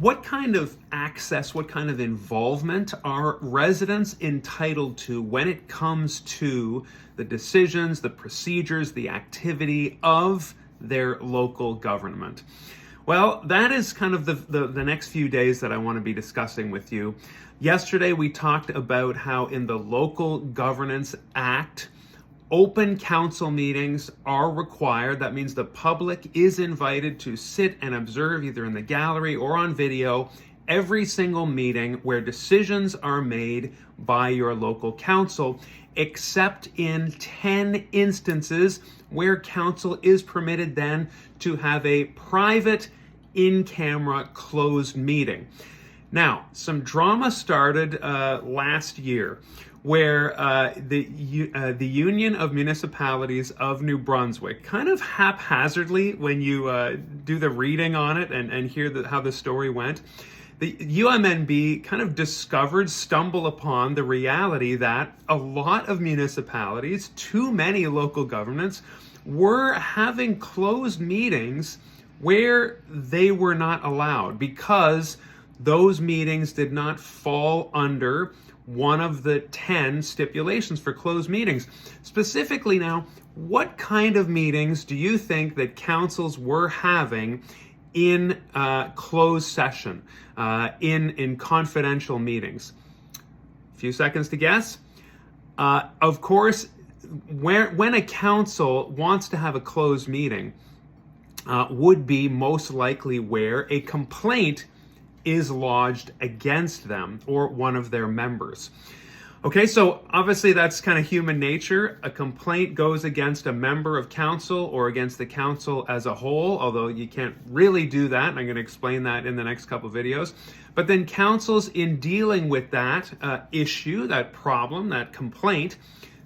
What kind of access, what kind of involvement are residents entitled to when it comes to the decisions, the procedures, the activity of their local government? Well, that is kind of the next few days that I want to be discussing with you. Yesterday, we talked about how in the Local Governance Act, open council meetings are required. That means the public is invited to sit and observe either in the gallery or on video every single meeting where decisions are made by your local council, except in 10 instances where council is permitted then to have a private in-camera closed meeting. Now, some drama started last year where the Union of Municipalities of New Brunswick, kind of haphazardly, when you do the reading on it and hear how the story went, the UMNB kind of stumbled upon the reality that a lot of municipalities, too many local governments, were having closed meetings where they were not allowed because those meetings did not fall under one of the 10 stipulations for closed meetings. Specifically now, what kind of meetings do you think that councils were having in closed session, in confidential meetings? A few seconds to guess. Of course, when a council wants to have a closed meeting, would be most likely where a complaint is lodged against them or one of their members. Okay, so obviously that's kind of human nature. A complaint goes against a member of council or against the council as a whole, although you can't really do that, and I'm going to explain that in the next couple of videos. But then councils, in dealing with that issue, that problem, that complaint,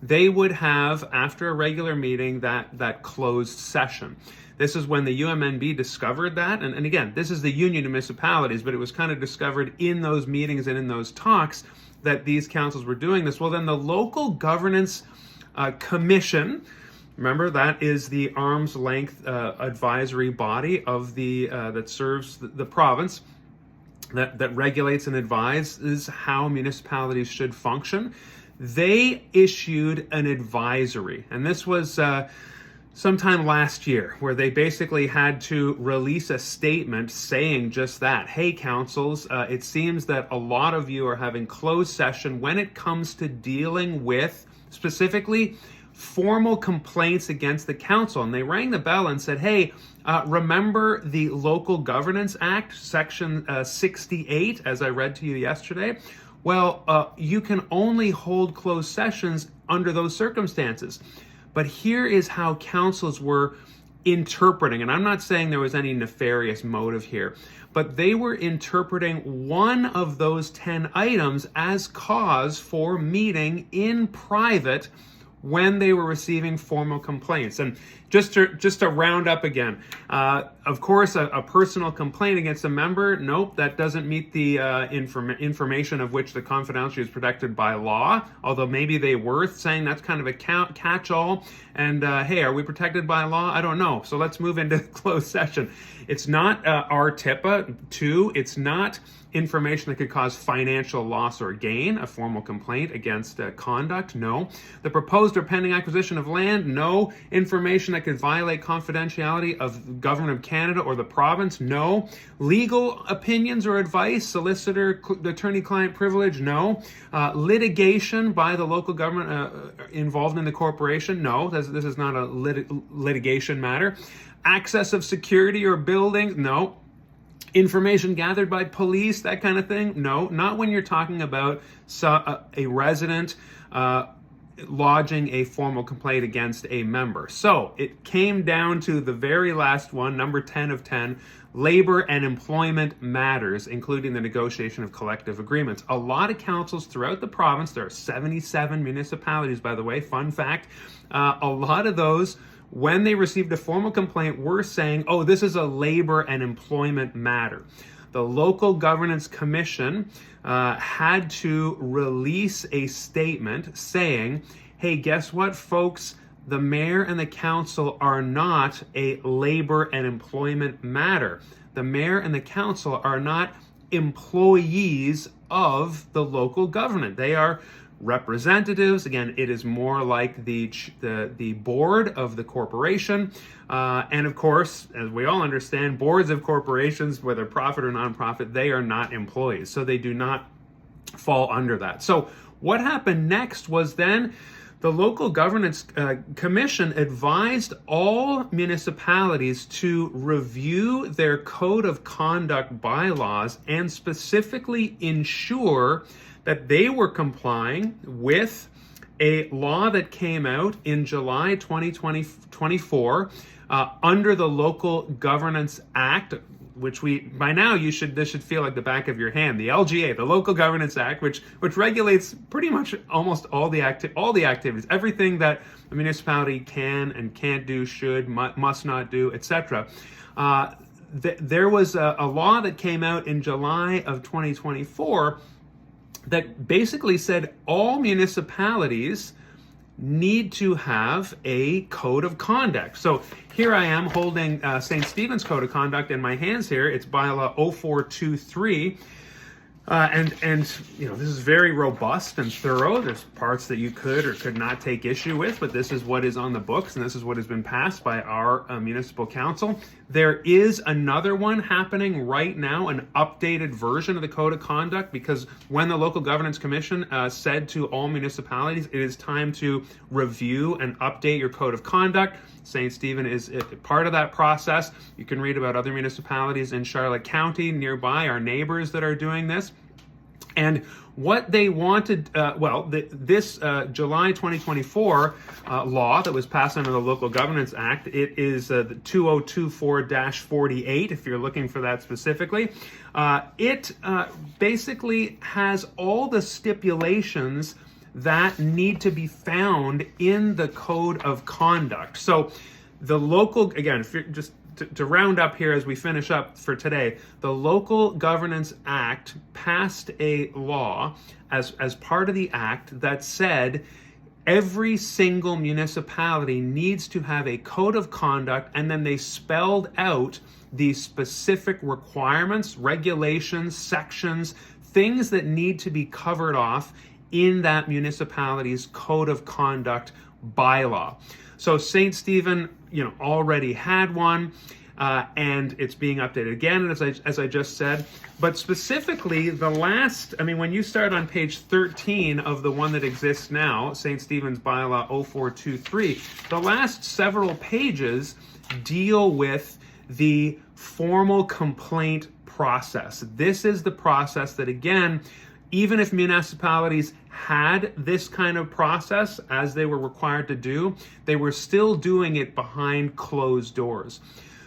they would have, after a regular meeting, that closed session. This is when the UMNB discovered that, and again, this is the Union of Municipalities, but it was kind of discovered in those meetings and in those talks that these councils were doing this. Well, then the Local Governance Commission, remember that is the arm's length advisory body of that serves the province, that regulates and advises how municipalities should function. They issued an advisory, and this was sometime last year, where they basically had to release a statement saying just that. Hey, councils, it seems that a lot of you are having closed session when it comes to dealing with specifically formal complaints against the council. And they rang the bell and said, hey, remember the Local Governance Act, Section 68, as I read to you yesterday? Well, you can only hold closed sessions under those circumstances. But here is how councils were interpreting, and I'm not saying there was any nefarious motive here, but they were interpreting one of those 10 items as cause for meeting in private when they were receiving formal complaints. And just to round up again, of course, a personal complaint against a member, nope, that doesn't meet the information of which the confidentiality is protected by law, although maybe they were saying that's kind of a catch-all. And hey, are we protected by law? I don't know. So let's move into closed session. It's not RTIPA 2. It's not information that could cause financial loss or gain, a formal complaint against conduct, no. The proposed or pending acquisition of land, no. Information that could violate confidentiality of the Government of Canada or the province, no. Legal opinions or advice, solicitor, attorney-client privilege, no. Litigation by the local government involved in the corporation, no. This is not a litigation matter. Access of security or buildings, no. Information gathered by police, that kind of thing? No, not when you're talking about a resident lodging a formal complaint against a member. So it came down to the very last one, number 10 of 10, labor and employment matters, including the negotiation of collective agreements. A lot of councils throughout the province, there are 77 municipalities, by the way, fun fact, a lot of those, when they received a formal complaint, were saying, oh, this is a labor and employment matter. The Local Governance Commission had to release a statement saying, hey, guess what, folks? The mayor and the council are not a labor and employment matter. the mayor and the council are not employees of the local government. They are representatives. Again, it is more like the board of the corporation. And of course, as we all understand, boards of corporations, whether profit or nonprofit, they are not employees. So they do not fall under that. So what happened next was then the Local Governance Commission advised all municipalities to review their code of conduct bylaws and specifically ensure that they were complying with a law that came out in July 2024 under the Local Governance Act, which by now this should feel like the back of your hand. The LGA, the Local Governance Act, which regulates pretty much almost all the activities, everything that a municipality can and can't do, should, must not do, etc. There was a law that came out in July of 2024 that basically said all municipalities need to have a code of conduct. So here I am holding St. Stephen's Code of Conduct in my hands here. It's bylaw 0423. And you know, this is very robust and thorough. There's parts that you could or could not take issue with, but this is what is on the books and this is what has been passed by our municipal council. There is another one happening right now, an updated version of the Code of Conduct, because when the Local Governance Commission said to all municipalities, it is time to review and update your Code of Conduct. St. Stephen is part of that process. You can read about other municipalities in Charlotte County nearby, our neighbors that are doing this. And what they wanted, this July 2024 law that was passed under the Local Governance Act, it is the 2024-48, if you're looking for that specifically. It basically has all the stipulations that need to be found in the Code of Conduct. So the local, again, if you're just to round up here as we finish up for today, the Local Governance Act passed a law as part of the act that said every single municipality needs to have a code of conduct, and then they spelled out the specific requirements, regulations, sections, things that need to be covered off in that municipality's code of conduct bylaw. So St. Stephen, already had one, and it's being updated again, as I just said. But specifically, when you start on page 13 of the one that exists now, St. Stephen's bylaw 0423, the last several pages deal with the formal complaint process. This is the process that, again, even if municipalities had this kind of process as they were required to do, they were still doing it behind closed doors.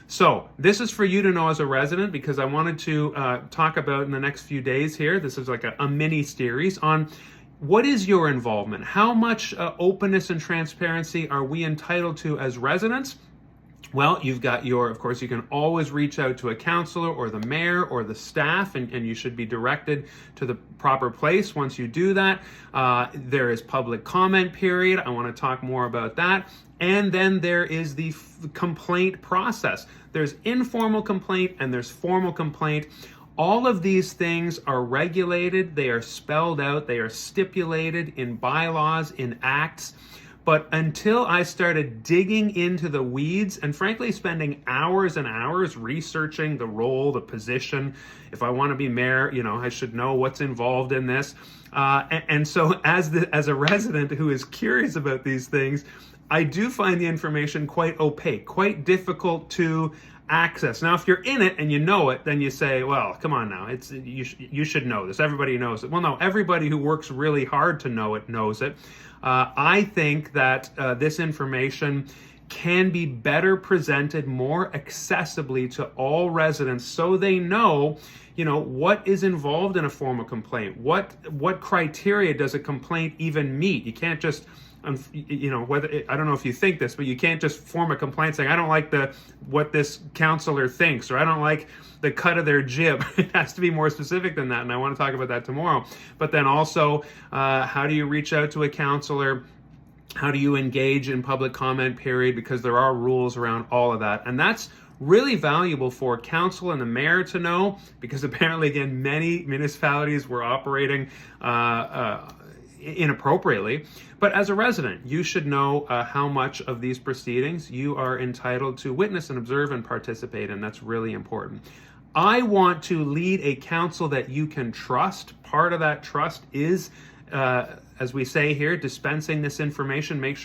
So this is for you to know as a resident, because I wanted to talk about in the next few days here. This is like a mini series on what is your involvement? How much openness and transparency are we entitled to as residents? Well, you've got of course, you can always reach out to a councillor or the mayor or the staff, and you should be directed to the proper place once you do that. There is public comment period. I want to talk more about that. And then there is the complaint process. There's informal complaint and there's formal complaint. All of these things are regulated. They are spelled out. They are stipulated in bylaws, in acts. But until I started digging into the weeds and frankly spending hours and hours researching the role, the position, if I want to be mayor, I should know what's involved in this. And so as a resident who is curious about these things, I do find the information quite opaque, quite difficult to access. Now, if you're in it and you know it, then you say, well, come on now, you should know this. Everybody knows it. Well, no, everybody who works really hard to know it knows it. I think that this information can be better presented more accessibly to all residents so they know, what is involved in a formal complaint. What criteria does a complaint even meet? You can't just I don't know if you think this, but you can't just form a complaint saying, I don't like what this counselor thinks, or I don't like the cut of their jib. It has to be more specific than that, and I want to talk about that tomorrow. But then also, how do you reach out to a counselor? How do you engage in public comment period? Because there are rules around all of that. And that's really valuable for council and the mayor to know, because apparently, again, many municipalities were operating inappropriately. But as a resident, you should know how much of these proceedings you are entitled to witness and observe and participate in. That's really important. I want to lead a council that you can trust. Part of that trust is, as we say here, dispensing this information, making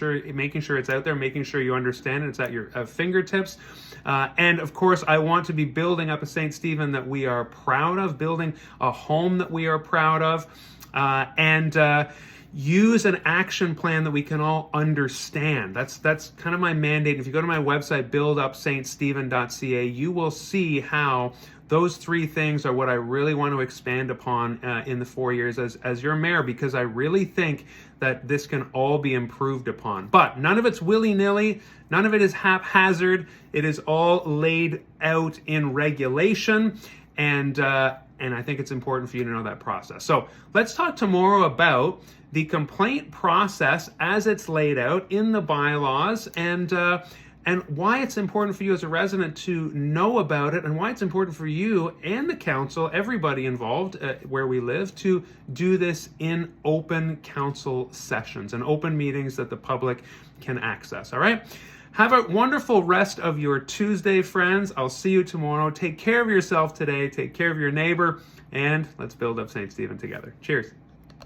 sure it's out there, making sure you understand it, it's at your fingertips. And of course, I want to be building up a St. Stephen that we are proud of, building a home that we are proud of, and use an action plan that we can all understand. That's kind of my mandate. If you go to my website, buildupststephen.ca, you will see how those three things are what I really want to expand upon in the 4 years as your mayor, because I really think that this can all be improved upon. But none of it's willy-nilly. None of it is haphazard. It is all laid out in regulation, and I think it's important for you to know that process. So let's talk tomorrow about the complaint process as it's laid out in the bylaws, and why it's important for you as a resident to know about it, and why it's important for you and the council, everybody involved where we live, to do this in open council sessions and open meetings that the public can access. All right? Have a wonderful rest of your Tuesday, friends. I'll see you tomorrow. Take care of yourself today. Take care of your neighbor, and let's build up St. Stephen together. Cheers.